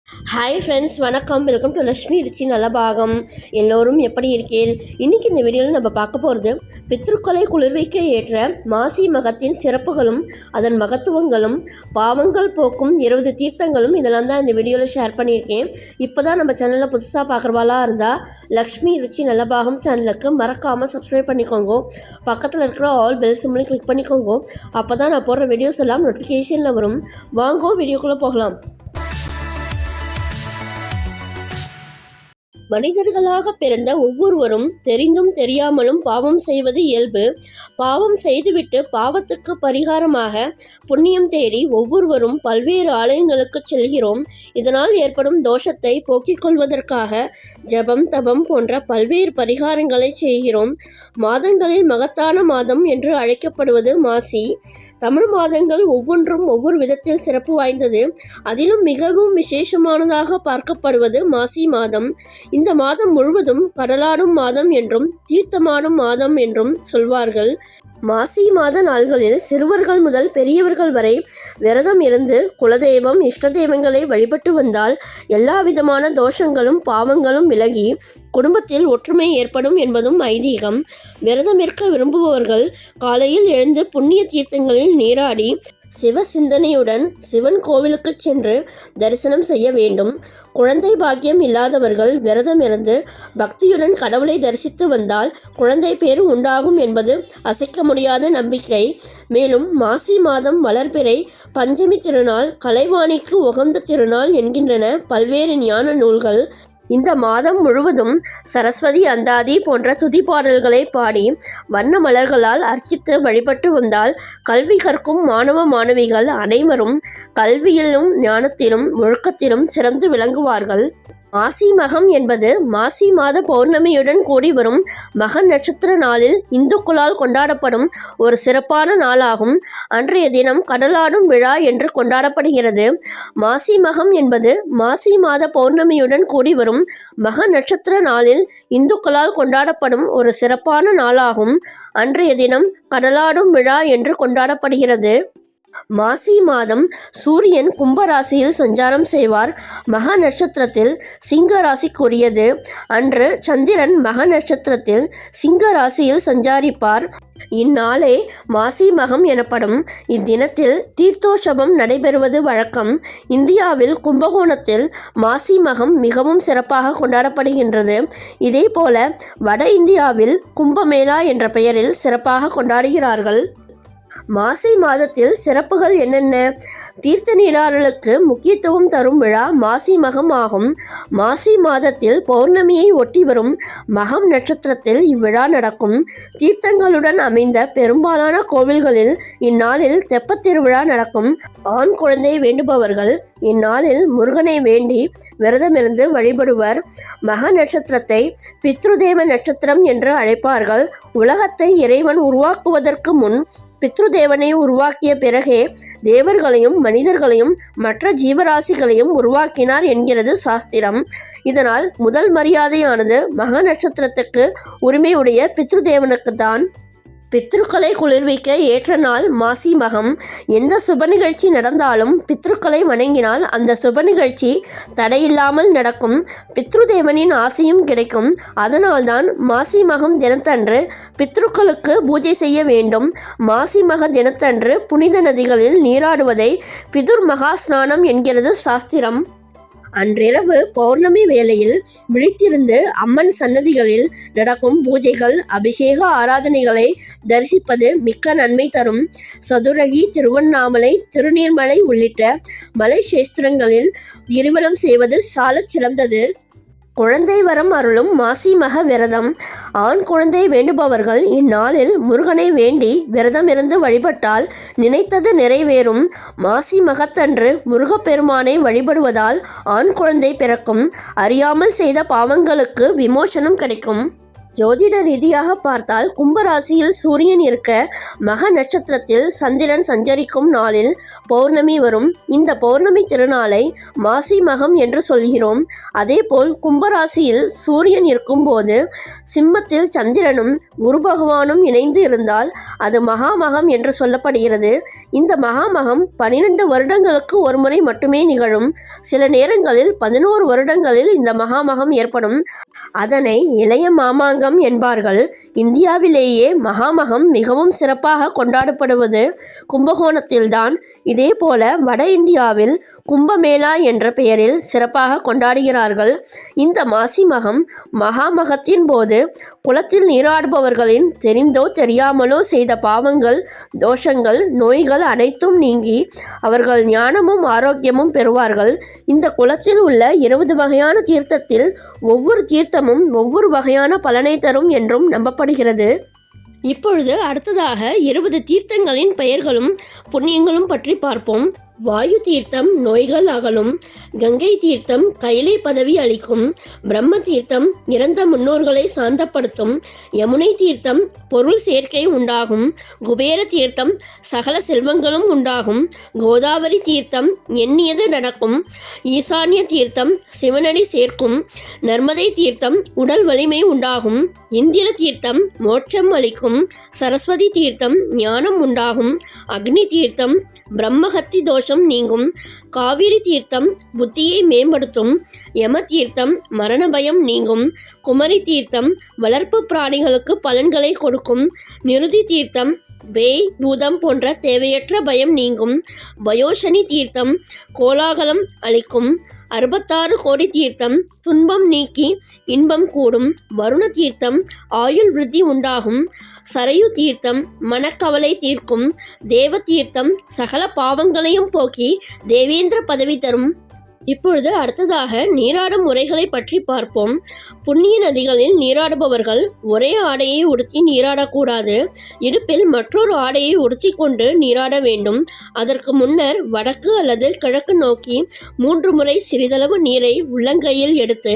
Hi friends, வணக்கம். Welcome to Lakshmi ருச்சி நலபாகம். எல்லோரும் எப்படி இருக்கீர்கள்? இன்றைக்கி இந்த வீடியோவில் நம்ம பார்க்க போகிறது பித்ருக்களை குளிர்விக்க ஏற்ற மாசி மகத்தின் சிறப்புகளும் அதன் மகத்துவங்களும் பாவங்கள் போக்கும் 20 தீர்த்தங்களும் இதெல்லாம் தான் இந்த வீடியோவில் ஷேர் பண்ணியிருக்கேன். இப்போ தான் நம்ம சேனலில் புதுசாக பார்க்குறவாளாக இருந்தால் லக்ஷ்மி ருச்சி நலபாகம் சேனலுக்கு மறக்காமல் சப்ஸ்கிரைப் பண்ணிக்கோங்க. பக்கத்தில் இருக்கிற ஆல் பெல் சிம்லையும் கிளிக் பண்ணிக்கோங்க. அப்போ தான் நான் போடுற வீடியோஸ் எல்லாம் நோட்டிஃபிகேஷனில் வரும். வாங்கோ வீடியோக்குள்ளே போகலாம். மனிதர்களாக பிறந்த ஒவ்வொருவரும் தெரிந்தும் தெரியாமலும் பாவம் செய்வது இயல்பு. பாவம் செய்துவிட்டு பாவத்துக்கு பரிகாரமாக புண்ணியம் தேடி ஒவ்வொருவரும் பல்வேறு ஆலயங்களுக்கு செல்கிறோம். இதனால் ஏற்படும் தோஷத்தை போக்கிக் கொள்வதற்காக ஜபம், தபம் போன்ற பல்வேறு பரிகாரங்களை செய்கிறோம். மாதங்களில் மகத்தான மாதம் என்று அழைக்கப்படுவது மாசி. தமிழ் மாதங்கள் ஒவ்வொன்றும் ஒவ்வொரு விதத்தில் சிறப்பு வாய்ந்தது. அதிலும் மிகவும் விசேஷமானதாக பார்க்கப்படுவது மாசி மாதம். இந்த மாதம் முழுவதும் கடலாடும் மாதம் என்றும் தீர்த்தமாடும் மாதம் என்றும் சொல்வார்கள். மாசி மாத நாள்களில் சிறுவர்கள் முதல் பெரியவர்கள் வரை விரதம் இருந்து குலதெய்வம், இஷ்ட தெய்வங்களை வழிபட்டு வந்தால் எல்லா விதமான தோஷங்களும் பாவங்களும் விலகி குடும்பத்தில் ஒற்றுமை ஏற்படும் என்பதும் ஐதீகம். விரதம் இருக்க விரும்புபவர்கள் காலையில் எழுந்து புண்ணிய தீர்த்தங்களில் நீராடி சிவ சிந்தனையுடன் சிவன் கோவிலுக்கு சென்று தரிசனம் செய்ய வேண்டும். குழந்தை பாக்கியம் இல்லாதவர்கள் விரதம் இருந்து பக்தியுடன் கடவுளை தரிசித்து வந்தால் குழந்தை பேறு உண்டாகும் என்பது அசைக்க முடியாத நம்பிக்கை. மேலும் மாசி மாதம் வளர்பிறை, பஞ்சமி திருநாள், கலைவாணிக்கு உகந்த திருநாள் என்கின்றன பல்வேறு ஞான நூல்கள். இந்த மாதம் முழுவதும் சரஸ்வதி, அந்தாதி போன்ற துதிப்பாடல்களை பாடி வண்ண மலர்களால் அர்ச்சித்து வழிபட்டு வந்தால் கல்வி கற்கும் மாணவ மாணவிகள் அனைவரும் கல்வியிலும் ஞானத்திலும் ஒழுக்கத்திலும் சிறந்து விளங்குவார்கள். மாசி மகம் என்பது மாசி மாத பௌர்ணமியுடன் கூடி வரும் மக நட்சத்திர நாளில் இந்துக்களால் கொண்டாடப்படும் ஒரு சிறப்பான நாளாகும். அன்றைய தினம் கடலாடும் விழா என்று கொண்டாடப்படுகிறது. மாசி மகம் என்பது மாசி மாத பௌர்ணமியுடன் கூடி வரும் மக நட்சத்திர நாளில் இந்துக்களால் கொண்டாடப்படும் ஒரு சிறப்பான நாளாகும். அன்றைய தினம் கடலாடும் விழா என்று கொண்டாடப்படுகிறது. மாசி மாதம் சூரியன் கும்பராசியில் சஞ்சாரம் செய்வார். மக நட்சத்திரத்தில் சிங்க ராசிக்குரியது. அன்று சந்திரன் மக நட்சத்திரத்தில் சிங்க ராசியில் சஞ்சாரிப்பார். இந்நாளே மாசி மகம் எனப்படும். இத்தினத்தில் தீர்த்தோற்சவம் நடைபெறுவது வழக்கம். இந்தியாவில் கும்பகோணத்தில் மாசி மகம் மிகவும் சிறப்பாக கொண்டாடப்படுகின்றது. இதேபோல வட இந்தியாவில் கும்பமேளா என்ற பெயரில் சிறப்பாக கொண்டாடுகிறார்கள். மாசி மாதத்தில் சிறப்புகள் என்னென்ன? தீர்த்த நீராடலுக்கு முக்கியத்துவம் தரும் விழா மாசி மகம் ஆகும். மாசி மாதத்தில் பௌர்ணமியை ஒட்டி வரும் மகம் நட்சத்திரத்தில் இவ்விழா நடக்கும். தீர்த்தங்களுடன் அமைந்த பெரும்பாலான கோவில்களில் இந்நாளில் தெப்பத் திருவிழா நடக்கும். ஆண் குழந்தை வேண்டுபவர்கள் இந்நாளில் முருகனை வேண்டி விரதமிருந்து வழிபடுவர். மக நட்சத்திரத்தை பித்ருதேவ நட்சத்திரம் என்று அழைப்பார்கள். உலகத்தை இறைவன் உருவாக்குவதற்கு முன் பித்ருதேவனை உருவாக்கிய பிறகே தேவர்களையும் மனிதர்களையும் மற்ற ஜீவராசிகளையும் உருவாக்கினார் என்கிறது சாஸ்திரம். இதனால் முதல் மரியாதையானது மக நட்சத்திரத்துக்கு உரிமையுடைய பித்ருதேவனுக்குத்தான். பித்ருக்களை குளிர்விக்க ஏற்ற நாள் மாசி மகம். எந்த சுப நிகழ்ச்சி நடந்தாலும் பித்ருக்களை வணங்கினால் அந்த சுப நிகழ்ச்சி தடையில்லாமல் நடக்கும். பித்ருதேவனின் ஆசையும் கிடைக்கும். அதனால்தான் மாசி மகம் தினத்தன்று பித்ருக்களுக்கு பூஜை செய்ய வேண்டும். மாசி மக தினத்தன்று புனித நதிகளில் நீராடுவதை பிதுர் மகா ஸ்நானம் என்கிறது சாஸ்திரம். அன்றிரவு பௌர்ணமி வேளையில் விழித்திருந்து அம்மன் சன்னதிகளில் நடக்கும் பூஜைகள், அபிஷேக ஆராதனைகளை தரிசிப்பது மிக்க நன்மை தரும். சதுரகி, திருவண்ணாமலை, திருநீர்மலை உள்ளிட்ட மலை சேஸ்திரங்களில் கிரிவலம் செய்வது சாலச் சிறந்தது. குழந்தை வரம் அருளும் மாசி மக விரதம். ஆண் குழந்தை வேண்டுபவர்கள் இந்நாளில் முருகனை வேண்டி விரதம் இருந்து வழிபட்டால் நினைத்தது நிறைவேறும். மாசி மகத்தன்று முருகப்பெருமானை வழிபடுவதால் ஆண் குழந்தை பிறக்கும். அறியாமல் செய்த பாவங்களுக்கு விமோசனம் கிடைக்கும். ஜோதிட ரீதியாக பார்த்தால் கும்பராசியில் சூரியன் இருக்க மக நட்சத்திரத்தில் சந்திரன் சஞ்சரிக்கும் நாளில் பௌர்ணமி வரும். இந்த பௌர்ணமி திருநாளை மாசி மகம் என்று சொல்கிறோம். அதேபோல் கும்பராசியில் சூரியன் இருக்கும்போது சிம்மத்தில் சந்திரனும் குரு பகவானும் இணைந்து இருந்தால் அது மகாமகம் என்று சொல்லப்படுகிறது. இந்த மகாமகம் 12 வருடங்களுக்கு ஒருமுறை மட்டுமே நிகழும். சில நேரங்களில் 11 வருடங்களில் இந்த மகாமகம் ஏற்படும். அதனை இளைய மாமாங்கம் என்பார்கள். இந்தியாவிலேயே மகாமகம் மிகவும் சிறப்பாக கொண்டாடப்படுவது கும்பகோணத்தில்தான். இதேபோல வட இந்தியாவில் கும்பமேளா என்ற பெயரில் சிறப்பாக கொண்டாடுகிறார்கள். இந்த மாசி மகம் மகாமகத்தின் போது குளத்தில் நீராடுபவர்களின் தெரிந்தோ தெரியாமலோ செய்த பாவங்கள், தோஷங்கள், நோய்கள் அனைத்தும் நீங்கி அவர்கள் ஞானமும் ஆரோக்கியமும் பெறுவார்கள். இந்த குளத்தில் உள்ள 20 வகையான தீர்த்தத்தில் ஒவ்வொரு தீர்த்தமும் ஒவ்வொரு வகையான பலனை தரும் என்றும் நம்பப்படுகிறது. இப்பொழுது அடுத்ததாக 20 தீர்த்தங்களின் பெயர்களும் புண்ணியங்களும் பற்றி பார்ப்போம். வாயு தீர்த்தம் நோய்கள் அகலும். கங்கை தீர்த்தம் கைலை பதவி அளிக்கும். பிரம்ம தீர்த்தம் இறந்த முன்னோர்களை சாந்தப்படுத்தும். யமுனை தீர்த்தம் பொருள் சேர்க்கை உண்டாகும். குபேர தீர்த்தம் சகல செல்வங்களும் உண்டாகும். கோதாவரி தீர்த்தம் எண்ணியது நடக்கும். ஈசான்ய தீர்த்தம் சிவனடி சேர்க்கும். நர்மதை தீர்த்தம் உடல் வலிமை உண்டாகும். இந்திர தீர்த்தம் மோட்சம் அளிக்கும். சரஸ்வதி தீர்த்தம் ஞானம் உண்டாகும். அக்னி தீர்த்தம் பிரம்மஹத்தி தோஷம் நீங்கும். காவிரி தீர்த்தம் புத்தியை மேம்படுத்தும். யம தீர்த்தம் மரண பயம் நீங்கும். குமரி தீர்த்தம் வளர்ப்பு பிராணிகளுக்கு பலன்களை கொடுக்கும். நிருதி தீர்த்தம் பேய் பூதம் போன்ற தேவையற்ற பயம் நீங்கும். வயோஷனி தீர்த்தம் கோலாகலம் அளிக்கும். 66 கோடி தீர்த்தம் துன்பம் நீக்கி இன்பம் கூடும். வருண தீர்த்தம் ஆயுள் விருத்தி உண்டாகும். சரையு தீர்த்தம் மனக்கவலை தீர்க்கும். தேவ தீர்த்தம் சகல பாவங்களையும் போக்கி தேவேந்திர பதவி தரும். இப்பொழுது அடுத்ததாக நீராடும் முறைகளை பற்றி பார்ப்போம். புண்ணிய நதிகளில் நீராடுபவர்கள் ஒரே ஆடையை உடுத்தி நீராடக்கூடாது. இடுப்பில் மற்றொரு ஆடையை உடுத்தி கொண்டு நீராட வேண்டும். அதற்கு முன்னர் வடக்கு அல்லது கிழக்கு நோக்கி 3 முறை சிறிதளவு நீரை உள்ளங்கையில் எடுத்து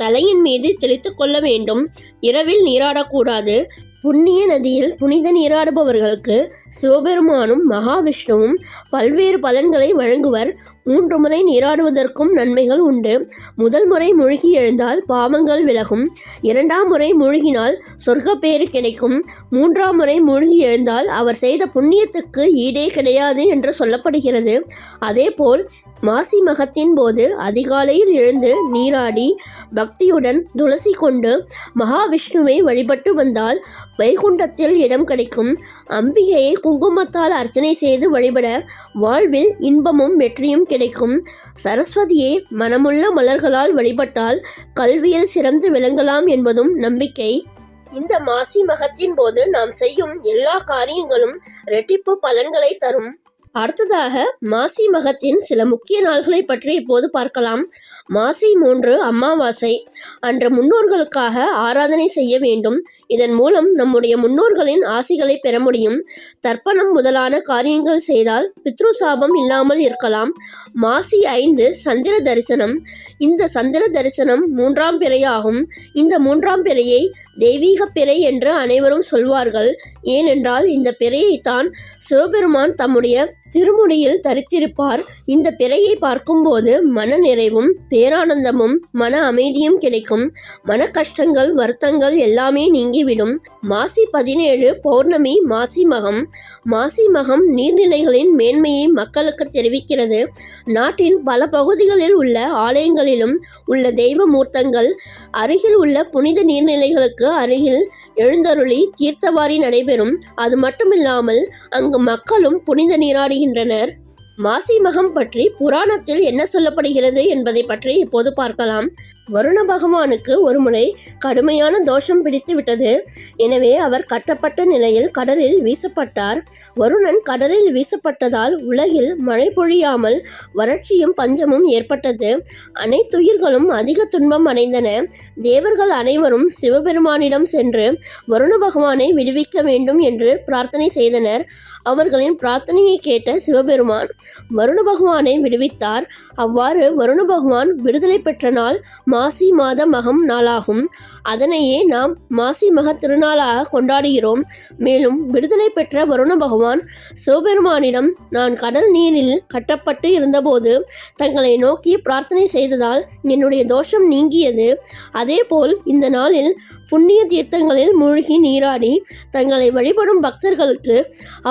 தலையின் மீது தெளித்து கொள்ள வேண்டும். இரவில் நீராடக்கூடாது. புண்ணிய நதியில் புனித நீராடுபவர்களுக்கு சிவபெருமானும் மகாவிஷ்ணுவும் பல்வேறு பலன்களை வழங்குவர். 3 முறை நீராடுவதற்கும் நன்மைகள் உண்டு. முதல் முறை மூழ்கி எழுந்தால் பாவங்கள் விலகும். 2ஆம் முறை மூழ்கினால் சொர்க்கப்பேறு கிடைக்கும். 3ஆம் முறை மூழ்கி எழுந்தால் அவர் செய்த புண்ணியத்துக்கு ஈடே கிடையாது என்று சொல்லப்படுகிறது. அதேபோல் மாசி மகத்தின் போது அதிகாலையில் எழுந்து நீராடி பக்தியுடன் துளசி கொண்டு மகாவிஷ்ணுவை வழிபட்டு வந்தால் வைகுண்டத்தில் இடம் கிடைக்கும். அம்பிகையை குங்குமத்தால் அர்ச்சனை செய்து வழிபட வாழ்வில் இன்பமும் வெற்றியும் கிடைக்கும். சரஸ்வதியை மனமுள்ள மலர்களால் வழிபட்டால் கல்வியில் சிறந்து விளங்கலாம் என்பதும் நம்பிக்கை. இந்த மாசி மகத்தின் போது நாம் செய்யும் எல்லா காரியங்களும் இரட்டிப்பு பலன்களை தரும். அடுத்ததாக மாசி மகத்தின் சில முக்கிய நாள்களை பற்றி இப்போது பார்க்கலாம். மாசி 3 அமாவாசை அன்று முன்னோர்களுக்காக ஆராதனை செய்ய வேண்டும். இதன் மூலம் நம்முடைய முன்னோர்களின் ஆசிகளை பெற முடியும். தர்ப்பணம் முதலான காரியங்கள் செய்தால் பித்ரு சாபம் இல்லாமல் இருக்கலாம். மாசி 5 சந்திர தரிசனம். இந்த சந்திர தரிசனம் 3ஆம் பிறையாகும். இந்த 3ஆம் பிறையை தெய்வீக பிறை என்று அனைவரும் சொல்வார்கள். ஏனென்றால் இந்த பிறையைத்தான் சிவபெருமான் தம்முடைய திருமுடியில் தரித்திருப்பார். இந்த பிறையை பார்க்கும்போது மன நிறைவும் பேரானந்தமும் மன அமைதியும் கிடைக்கும். மன கஷ்டங்கள் வருத்தங்கள் எல்லாமே நீங்கிவிடும். மாசி 17 பௌர்ணமி மாசி மகம். மாசி மகம் நீர்நிலைகளின் மேன்மையை மக்களுக்கு தெரிவிக்கிறது. நாட்டின் பல பகுதிகளில் உள்ள ஆலயங்களிலும் உள்ள தெய்வ மூர்த்தங்கள் அருகில் உள்ள புனித நீர்நிலைகளுக்கு அருகில் எழுந்தருளி தீர்த்தவாரி நடைபெறும். அது மட்டுமில்லாமல் அங்கு மக்களும் புனித நீராடுகின்றனர். மாசி மகம் பற்றி புராணத்தில் என்ன சொல்லப்படுகிறது என்பதை பற்றி இப்போது பார்க்கலாம். வருண பகவானுக்கு ஒருமுறை கடுமையான தோஷம் பிடித்து விட்டது. எனவே அவர் கட்டப்பட்ட நிலையில் கடலில் வீசப்பட்டார். வருணன் கடலில் வீசப்பட்டதால் உலகில் மழை பொழியாமல் வறட்சியும் பஞ்சமும் ஏற்பட்டது. அனைத்துயிர்களும் அதிக துன்பம் அடைந்தன. தேவர்கள் அனைவரும் சிவபெருமானிடம் சென்று வருண பகவானை விடுவிக்க வேண்டும் என்று பிரார்த்தனை செய்தனர். அவர்களின் பிரார்த்தனையை கேட்ட சிவபெருமான் வருண பகவானை விடுவித்தார். அவ்வாறு வருண பகவான் விடுதலை பெற்ற நாள் மாசி மாத மகம் நாளாகும். அதனையே நாம் மாசி மக திருநாளாக கொண்டாடுகிறோம். மேலும் விடுதலை பெற்ற வருண பகவான் சிவபெருமானிடம் நான் கடல் நீரில் கட்டப்பட்டு இருந்தபோது தங்களை நோக்கி பிரார்த்தனை செய்ததால் என்னுடைய தோஷம் நீங்கியது. அதேபோல் இந்த நாளில் புண்ணிய தீர்த்தங்களில் மூழ்கி நீராடி தங்களை வழிபடும் பக்தர்களுக்கு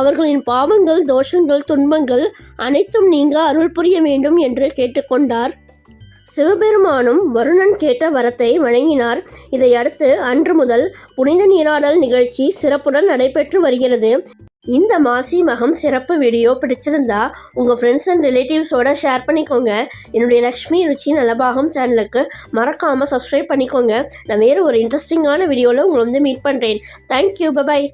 அவர்களின் பாவங்கள், தோஷங்கள், துன்பங்கள் அனைத்தும் நீங்க அருள் புரிய வேண்டும் என்று கேட்டுக்கொண்டார். சிவபெருமானும் வருணன் கேட்ட வரத்தை வழங்கினார். இதையடுத்து அன்று முதல் புனித நீராடல் நிகழ்ச்சி சிறப்புடன் நடைபெற்று வருகிறது. இந்த மாசி மகம் சிறப்பு வீடியோ பிடிச்சிருந்தா உங்கள் ஃப்ரெண்ட்ஸ் அண்ட் ரிலேட்டிவ்ஸோட ஷேர் பண்ணிக்கோங்க. என்னுடைய லக்ஷ்மி ருச்சி நலபாகம் சேனலுக்கு மறக்காமல் சப்ஸ்கிரைப் பண்ணிக்கோங்க. நான் வேறு ஒரு இன்ட்ரெஸ்டிங்கான வீடியோவில் உங்களை மீட் பண்ணுறேன். Thank you, bye bye.